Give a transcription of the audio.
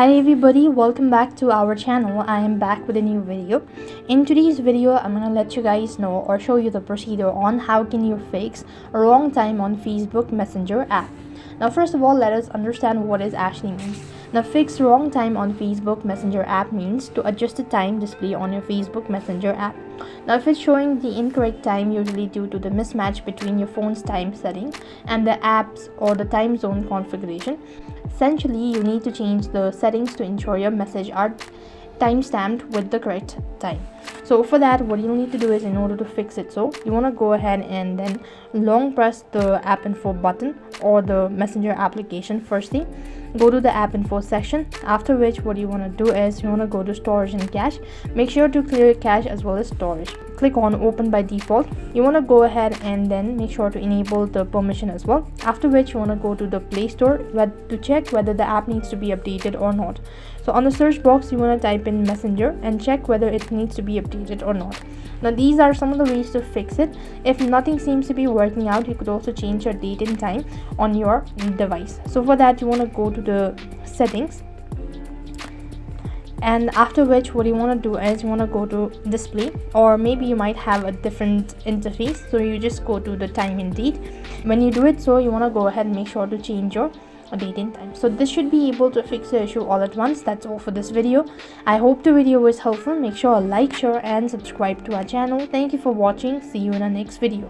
Hi everybody, welcome back to our channel. I am back with a new video. In today's video, I'm gonna let you guys know or show you the procedure on how can you fix a wrong time on Facebook Messenger app. Now first of all, let us understand what it actually means. Now fix wrong time on Facebook Messenger app means to adjust the time display on your Facebook Messenger app. Now if it's showing the incorrect time, usually due to the mismatch between your phone's time setting and the app's or the time zone configuration, essentially you need to change the settings to ensure your message are timestamped with the correct time. So for that, what you need to do is, in order to fix it, so you want to go ahead and then long press the app info button or the messenger application. Firstly, go to the app info section, after which what you want to do is you want to go to storage and cache. Make sure to clear cache as well as storage. Click on open by default. You want to go ahead and then make sure to enable the permission as well, after which you want to go to the Play Store to check whether the app needs to be updated or not. So on the search box, you want to type in messenger and check whether it needs to be updated or not. Now these are some of the ways to fix it. If nothing seems to be working out, you could also change your date and time on your device. So for that, you want to go to the settings, and after which what you want to do is you want to go to display, or maybe you might have a different interface, so you just go to the time and date. When you do it, so you want to go ahead and make sure to change your date and time. So this should be able to fix the issue all at once. That's all for this video. I hope the video was helpful. Make sure to like, share and subscribe to our channel. Thank you for watching. See you in our next video.